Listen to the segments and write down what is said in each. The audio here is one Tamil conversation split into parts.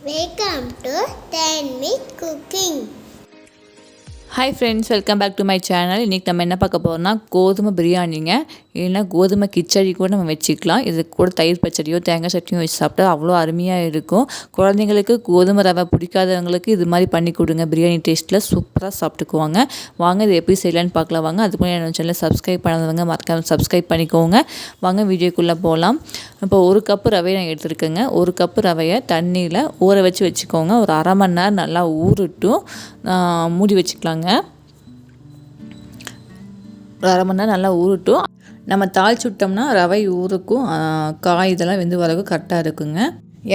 Welcome to 10 Minute Cooking. Hi friends, welcome back to my channel. இன்றைக்கி நம்ம என்ன பார்க்க போகிறோம்னா கோதுமை பிரியாணிங்க. இல்லைன்னா கோதுமை கிச்சடி கூட நம்ம வச்சுக்கலாம். இது கூட தயிர் பச்சடியோ தேங்காய் சட்னியோ வச்சு சாப்பிட்டா அவ்வளோ அருமையாக இருக்கும். குழந்தைங்களுக்கு கோதுமை ரவை பிடிக்காதவங்களுக்கு இது மாதிரி பண்ணி கொடுங்க. பிரியாணி டேஸ்ட்டில் சூப்பராக சாப்பிட்டுக்குவாங்க. வாங்க இது எப்படி செய்யலான்னு பார்க்கலாம். வாங்க அதுக்கு முன்னாடி என்னோட சேனலை சப்ஸ்கிரைப் பண்ணாதவங்க மறக்காம சப்ஸ்கிரைப் பண்ணிக்கோங்க. வாங்க வீடியோக்குள்ளே போகலாம். இப்போ 1 கப்பு ரவையை நான் எடுத்துருக்கேங்க. 1 கப்பு ரவையை தண்ணியில் ஊற வச்சுக்கோங்க. ஒரு அரை மணி நேரம் நல்லா ஊறட்டும். மூடி வச்சுக்கலாங்க. ஒரு அரை மணி நேரம் நல்லா ஊறட்டும். நம்ம தாளிச்சு விட்டோம்னா ரவை ஊறுக்கும் காய் இதெல்லாம் வெந்து வரவும் கரெக்டாக இருக்குங்க.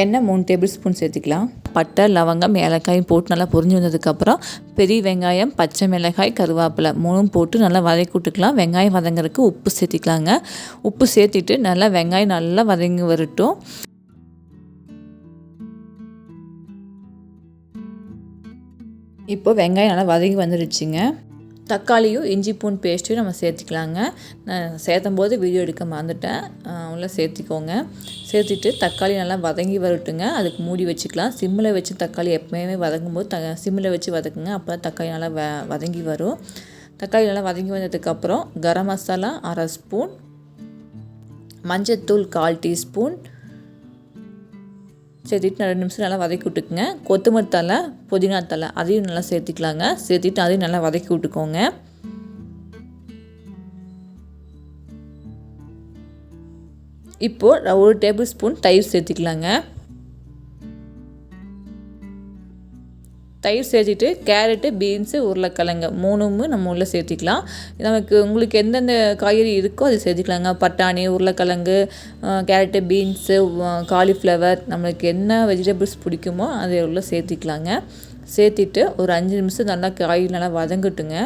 எண்ணெய் 3 டேபிள் ஸ்பூன் சேர்த்துக்கலாம். பட்டை, லவங்கம், ஏலக்காயும் போட்டு நல்லா பொரிஞ்சு வந்ததுக்கப்புறம் பெரிய வெங்காயம், பச்சை மிளகாய், கருவேப்பிலை 3 போட்டு நல்லா வதக்கி விட்டுக்கலாம். வெங்காயம் வதங்கிறதுக்கு உப்பு சேர்த்திக்கலாங்க. உப்பு சேர்த்திட்டு நல்லா வெங்காயம் நல்லா வதங்கி வரட்டும். இப்போ வெங்காயம் நல்லா வதங்கி வந்துடுச்சுங்க. தக்காளியும் இஞ்சி பூண்டு பேஸ்ட்டையும் நம்ம சேர்த்துக்கலாங்க. நான் சேர்த்தும் போது வீடியோ எடுக்க மறந்துட்டேன். உள்ளே சேர்த்திக்கோங்க. சேர்த்துட்டு தக்காளி நல்லா வதங்கி வரட்டுங்க. அதுக்கு மூடி வச்சுக்கலாம். சிம்மில் வச்சு தக்காளி எப்போயுமே வதங்கும் போது சிம்மில் வச்சு வதக்குங்க. அப்போ தான் தக்காளி நல்லா வதங்கி வரும். தக்காளி நல்லா வதங்கி வந்ததுக்கப்புறம் கரம் மசாலா 1/2 ஸ்பூன், மஞ்சத்தூள் 1/4 டீஸ்பூன் சேர்த்திட்டு 2 நிமிஷம் நல்லா வதக்கி விட்டுக்குங்க. கொத்தமல்லி தழை, புதினா தழை அதையும் நல்லா சேர்த்திக்கலாங்க. சேர்த்திட்டு அதையும் நல்லா வதக்கி விட்டுக்கோங்க. இப்போது 1 டேபிள் ஸ்பூன் தயிர் சேர்த்திக்கலாங்க. தயிர் சேர்த்திட்டு கேரட்டு, பீன்ஸு, உருளைக்கிழங்கு 3ம் நம்ம உள்ளே சேர்த்திக்கலாம். நமக்கு உங்களுக்கு எந்தெந்த காய்கறி இருக்கோ அதை சேர்த்திக்கலாங்க. பட்டாணி, உருளைக்கிழங்கு, கேரட்டு, பீன்ஸு, காலிஃப்ளவர் நம்மளுக்கு என்ன வெஜிடபிள்ஸ் பிடிக்குமோ அதை உள்ளே சேர்த்திக்கலாங்க. சேர்த்திட்டு ஒரு 5 நிமிஷம் நல்லா காய் நல்லா வதங்கட்டுங்க.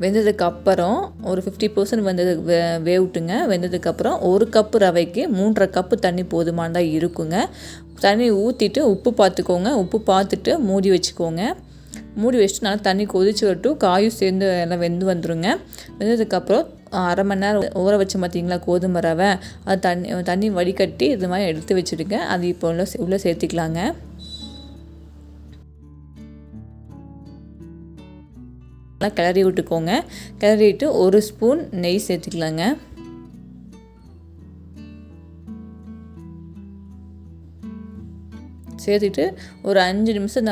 வெந்ததுக்கப்புறம் ஒரு 50% வேவிட்டுங்க. வெந்ததுக்கப்புறம் 1 கப்பு ரவைக்கு 3.5 கப்பு தண்ணி போதுமானதாக இருக்குங்க. தண்ணி ஊற்றிட்டு உப்பு பார்த்துக்கோங்க. உப்பு பார்த்துட்டு மூடி வச்சுக்கோங்க. மூடி வச்சுட்டு நல்லா தண்ணி கொதிச்சு வரட்டும். காயும் சேர்ந்து எல்லாம் வெந்து வந்துடுங்க. வெந்ததுக்கப்புறம் அரை மணி நேரம் ஊற வச்சு பார்த்தீங்களா கோதுமை ரவை, அது தண்ணி வடிகட்டி இது மாதிரி எடுத்து வச்சுடுங்க. அது இப்போ உள்ளே சேர்த்திக்கலாங்க. நல்லா கிளறி விட்டுக்கோங்க. கிளறிட்டு 1 ஸ்பூன் நெய் சேர்த்துக்கலாங்க. சேர்த்துட்டு ஒரு 5 நிமிஷம்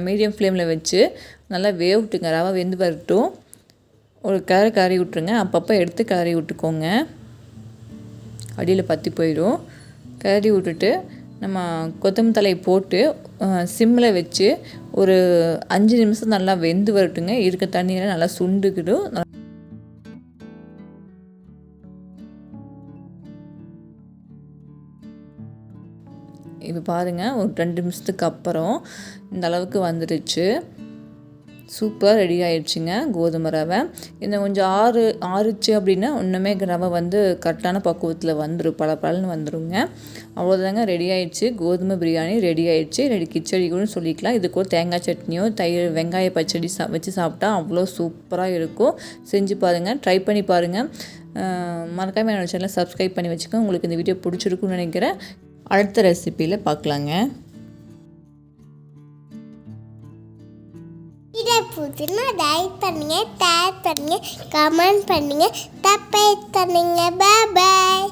மீடியம் ஃப்ளேமில் வச்சு நல்லா வேவிட்டுங்க. ரவை வெந்து வரட்டும். ஒரு கிளறி விட்டுருங்க. அப்பப்போ எடுத்து கிளறி விட்டுக்கோங்க. அடியில் பற்றி போயிடும். கிளறி விட்டுட்டு நம்ம கொத்தமல்லி தழை போட்டு சிம்மில் வச்சு ஒரு 5 நிமிஷம் நல்லா வெந்து வரட்டுங்க. இருக்க தண்ணியெல்லாம் நல்லா சுண்டுக்கிடும். இப்போ பாருங்கள், ஒரு 2 நிமிஷத்துக்கு அப்புறம் இந்த அளவுக்கு வந்துடுச்சு. சூப்பராக ரெடி ஆயிடுச்சுங்க கோதுமை ரவை. இன்னும் கொஞ்சம் ஆறுச்சு அப்படின்னா இன்னுமே ரவை கரெக்டான பக்குவத்தில் வந்துடும், பலன்னு வந்துடுங்க. அவ்வளோதாங்க, ரெடி ஆயிடுச்சு. கோதுமை பிரியாணி ரெடி ஆயிடுச்சு. கிச்சடி கூட சொல்லிக்கலாம். இது கூட தேங்காய் சட்னியோ தயிர் வெங்காய பச்சடி வச்சு சாப்பிட்டா அவ்வளோ சூப்பராக இருக்கும். செஞ்சு பாருங்கள், ட்ரை பண்ணி பாருங்கள். மறக்காமல் என்னோட சேனலை சப்ஸ்கிரைப் பண்ணி வச்சுக்கோங்க. உங்களுக்கு இந்த வீடியோ பிடிச்சிருக்குன்னு நினைக்கிறேன். அடுத்த ரெசிப்பியில் பார்க்கலாங்க. இதை புதுனா லைக் பண்ணுங்க, ஷேர் பண்ணுங்க, கமெண்ட் பண்ணுங்க, சப்ஸ்கிரைப் பண்ணுங்க. பாய்.